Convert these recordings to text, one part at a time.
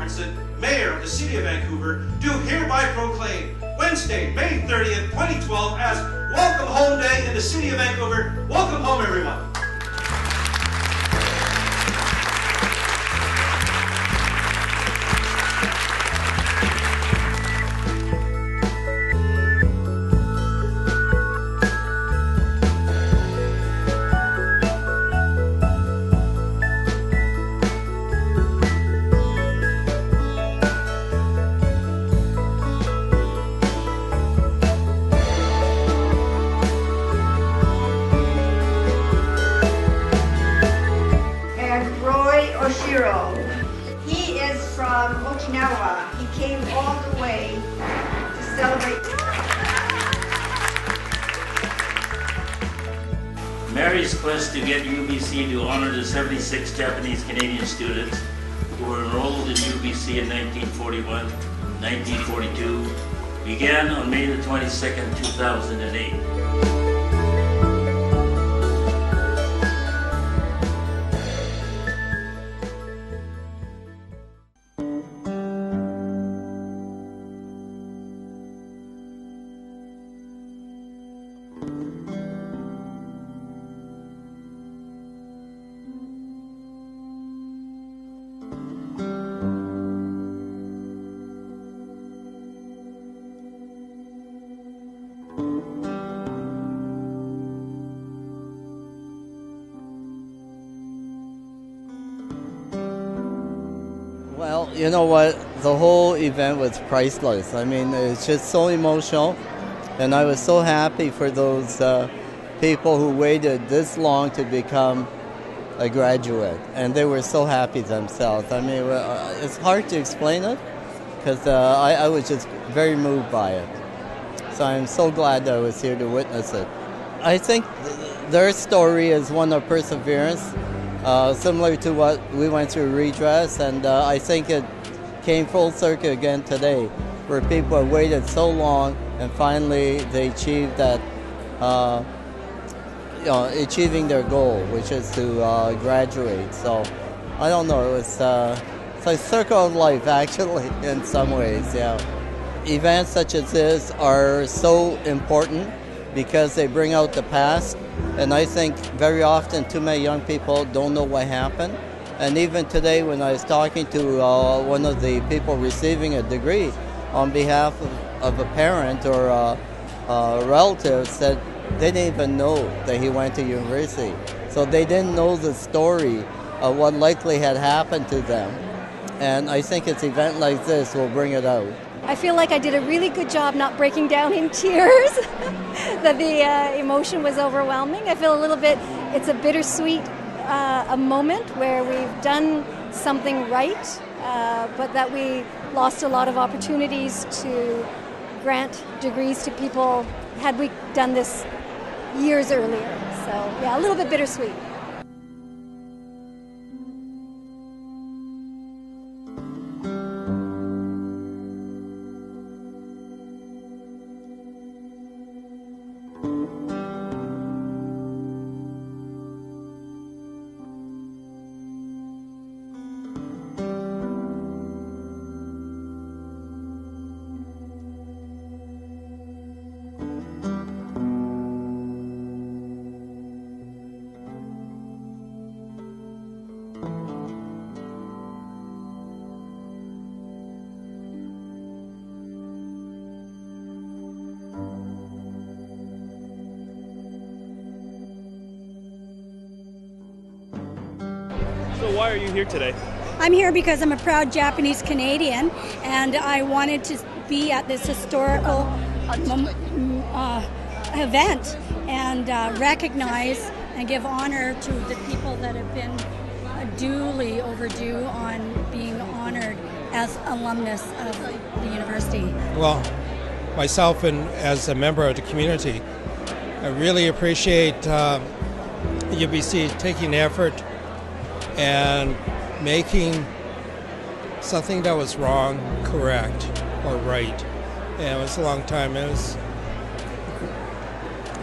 Sorensen, Mayor of the City of Vancouver, do hereby proclaim Wednesday, May 30th, 2012 as Welcome Home Day in the City of Vancouver. Welcome home, everyone. He is from Okinawa. He came all the way to celebrate. Mary's quest to get UBC to honor the 76 Japanese Canadian students who were enrolled in UBC in 1941, 1942 began on May the 22nd, 2008. Well, you know what? The whole event was priceless. I mean, it's just so emotional, and I was so happy for those people who waited this long to become a graduate, and they were so happy themselves. I mean, it's hard to explain it, because I was just very moved by it. So I'm so glad that I was here to witness it. I think their story is one of perseverance, similar to what we went through redress, and I think it came full circle again today, where people have waited so long and finally they achieved that, achieving their goal, which is to graduate. So I don't know, it's a circle of life actually in some ways, yeah. Events such as this are so important because they bring out the past, and I think very often too many young people don't know what happened. And even today when I was talking to one of the people receiving a degree on behalf of a parent or a relative, said they didn't even know that he went to university. So they didn't know the story of what likely had happened to them. And I think it's an event like this will bring it out. I feel like I did a really good job not breaking down in tears, that the emotion was overwhelming. I feel a little bit, it's a bittersweet a moment where we've done something right, but that we lost a lot of opportunities to grant degrees to people had we done this years earlier. So yeah, a little bit bittersweet. So why are you here today? I'm here because I'm a proud Japanese Canadian, and I wanted to be at this historical event and recognize and give honor to the people that have been duly overdue on being honored as alumnus of the university. Well, myself and as a member of the community, I really appreciate UBC taking the effort and making something that was wrong correct or right. And it was a long time. It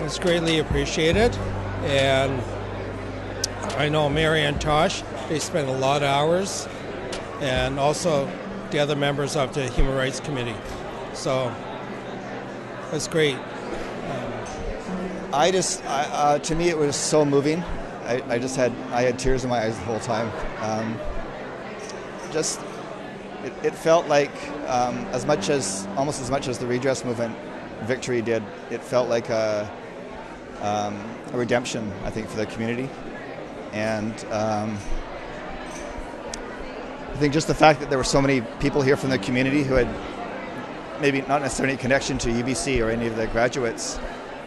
was greatly appreciated. And I know Mary and Tosh, they spent a lot of hours. And also the other members of the Human Rights Committee. So it's great. To me, it was so moving. I had tears in my eyes the whole time. It felt like almost as much as the redress movement victory did. It felt like a redemption, I think, for the community, and I think just the fact that there were so many people here from the community who had maybe not necessarily any connection to UBC or any of the graduates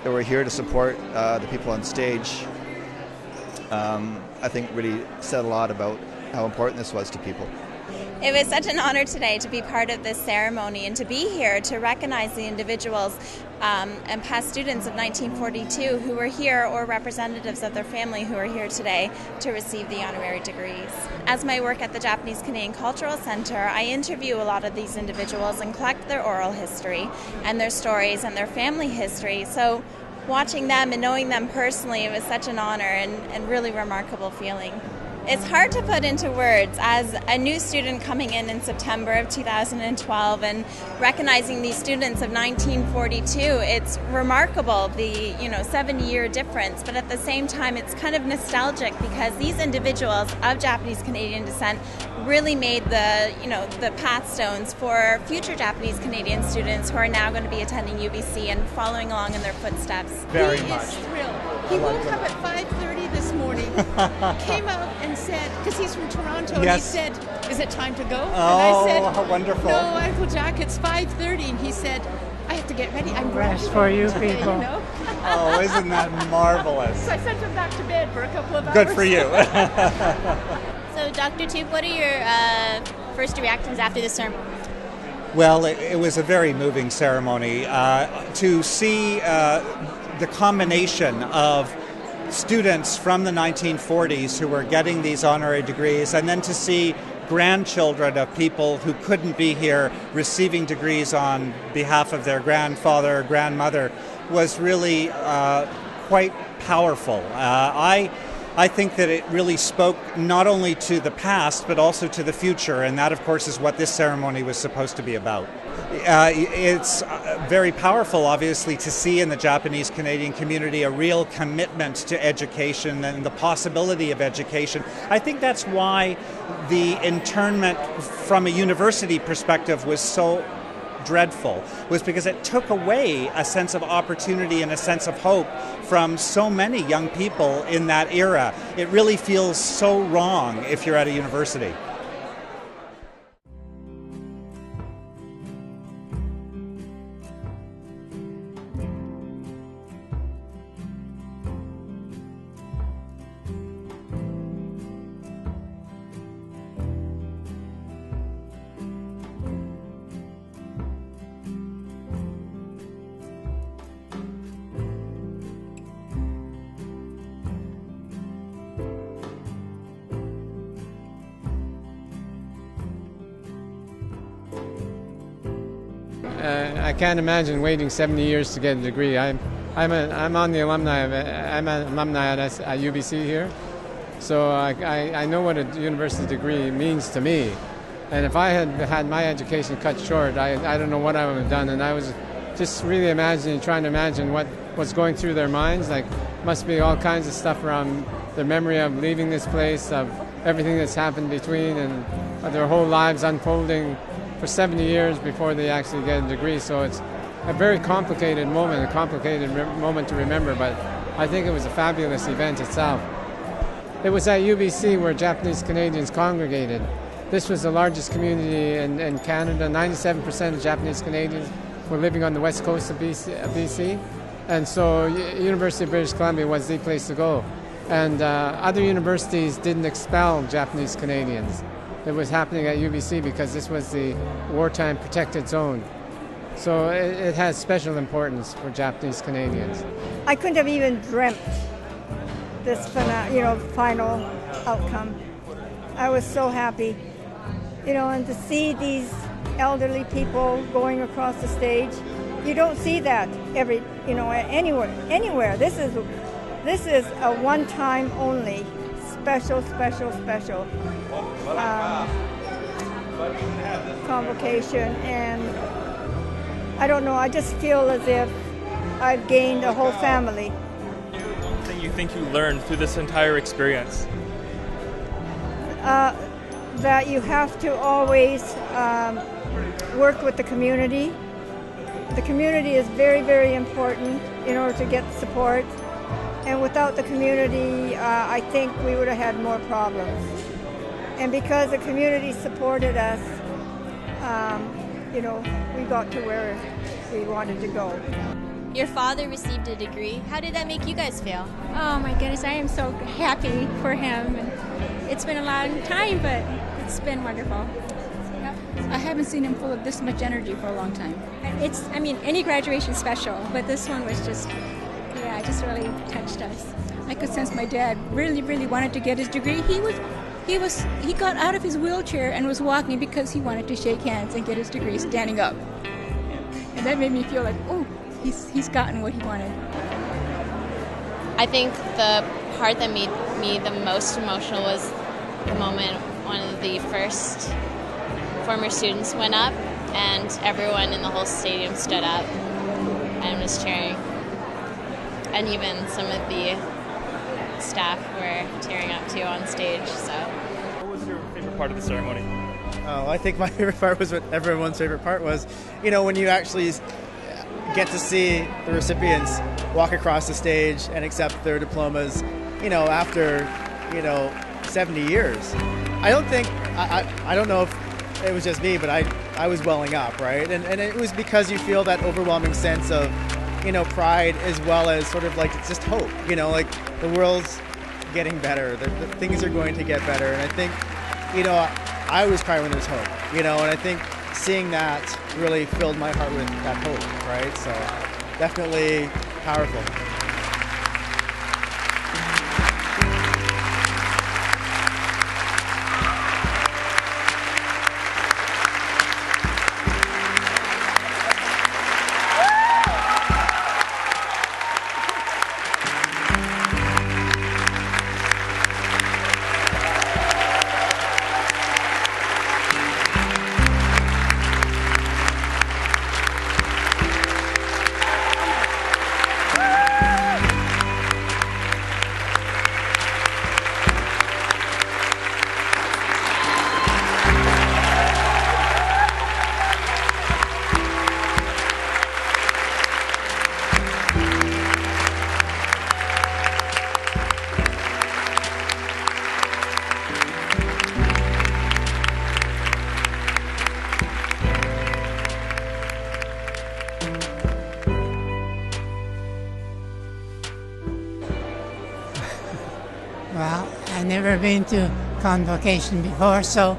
that were here to support the people on stage, I think really said a lot about how important this was to people. It was such an honor today to be part of this ceremony and to be here to recognize the individuals and past students of 1942 who were here, or representatives of their family who are here today to receive the honorary degrees. As my work at the Japanese Canadian Cultural Center, I interview a lot of these individuals and collect their oral history and their stories and their family history. So watching them and knowing them personally, it was such an honor and really remarkable feeling. It's hard to put into words. As a new student coming in September of 2012 and recognizing these students of 1942, it's remarkable, the 70-year difference, but at the same time it's kind of nostalgic because these individuals of Japanese Canadian descent really made the pathstones for future Japanese Canadian students who are now going to be attending UBC and following along in their footsteps. Very much. He is thrilled. He woke up at 5:30 this morning, came out and said, because he's from Toronto, yes. And he said, "Is it time to go?" Oh, and I said, how wonderful. "No, Uncle Jack, it's 5:30. And he said, "I have to get ready. I'm rest for you today, people." You know? Oh, isn't that marvelous? So I sent him back to bed for a couple of hours. Good for you. So, Dr. Tube, what are your first reactions after the ceremony? Well, it was a very moving ceremony. To see the combination of students from the 1940s who were getting these honorary degrees, and then to see grandchildren of people who couldn't be here receiving degrees on behalf of their grandfather or grandmother, was really quite powerful. I think that it really spoke not only to the past but also to the future, and that of course is what this ceremony was supposed to be about. It's very powerful, obviously, to see in the Japanese Canadian community a real commitment to education and the possibility of education. I think that's why the internment from a university perspective was so dreadful, was because it took away a sense of opportunity and a sense of hope from so many young people in that era. It really feels so wrong if you're at a university. I can't imagine waiting 70 years to get a degree. I'm on the alumni. I'm an alumni at UBC here, so I know what a university degree means to me. And if I had had my education cut short, I don't know what I would have done. And I was just really trying to imagine what was going through their minds. Like, must be all kinds of stuff around their memory of leaving this place, of everything that's happened between, and their whole lives unfolding for 70 years before they actually get a degree. So it's a very complicated moment, moment to remember, but I think it was a fabulous event itself. It was at UBC where Japanese Canadians congregated. This was the largest community in Canada. 97% of Japanese Canadians were living on the west coast of BC. And so University of British Columbia was the place to go. And other universities didn't expel Japanese Canadians. It was happening at UBC because this was the wartime protected zone. So it has special importance for Japanese Canadians. I couldn't have even dreamt this final outcome. I was so happy, and to see these elderly people going across the stage, you don't see that anywhere. This is a one-time only, special. convocation, and I don't know, I just feel as if I've gained a whole family. One thing you think you learned through this entire experience? That you have to always work with the community. The community is very, very important in order to get support. And without the community, I think we would have had more problems. And because the community supported us, we got to where we wanted to go. Your father received a degree. How did that make you guys feel? Oh my goodness, I am so happy for him. And it's been a long time, but it's been wonderful. I haven't seen him full of this much energy for a long time. Any graduation special, but this one was just really touched us. I could sense my dad really, really wanted to get his degree. He got out of his wheelchair and was walking because he wanted to shake hands and get his degree standing up. And that made me feel like, oh, he's gotten what he wanted. I think the part that made me the most emotional was the moment one of the first former students went up and everyone in the whole stadium stood up and was cheering. And even some of the staff were tearing up too on stage. So, what was your favorite part of the ceremony? Oh, I think my favorite part was what everyone's favorite part was, when you actually get to see the recipients walk across the stage and accept their diplomas, after, 70 years. I don't know if it was just me, but I was welling up, right? And it was because you feel that overwhelming sense of, pride as well as sort of like just hope, like the world's getting better, the things are going to get better. And I think, I always cry when there's hope, and I think seeing that really filled my heart with that hope, right? So definitely powerful. Well, I've never been to convocation before, so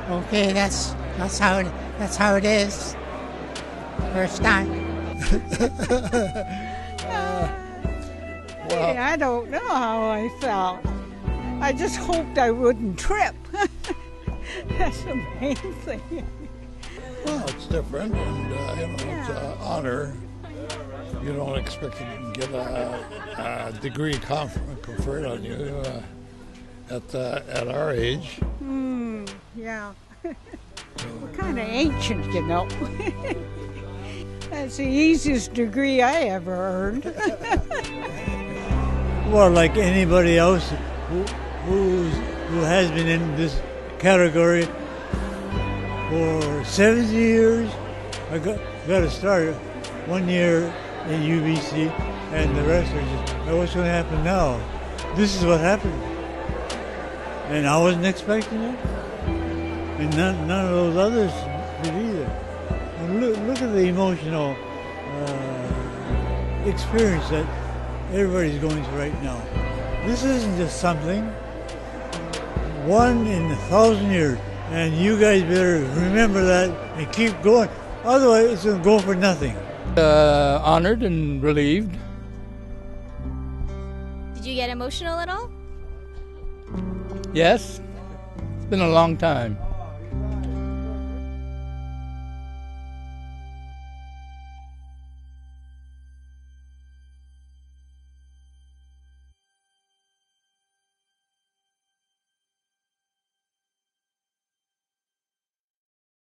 okay, that's how it is. First time. Well, I don't know how I felt. I just hoped I wouldn't trip. That's the main thing. Well, it's different, and it's an honor. You don't expect to get a degree conferred on you at our age. Yeah. We're kind of ancient, That's the easiest degree I ever earned. Well, like anybody else who has been in this category for 70 years, I got to start 1 year in UBC, and the rest are just, what's going to happen now? This is what happened. And I wasn't expecting it. And none of those others did either. And look at the emotional experience that everybody's going through right now. This isn't just something. 1 in 1,000 years. And you guys better remember that and keep going. Otherwise, it's going to go for nothing. Honored and relieved. Did you get emotional at all? Yes. It's been a long time.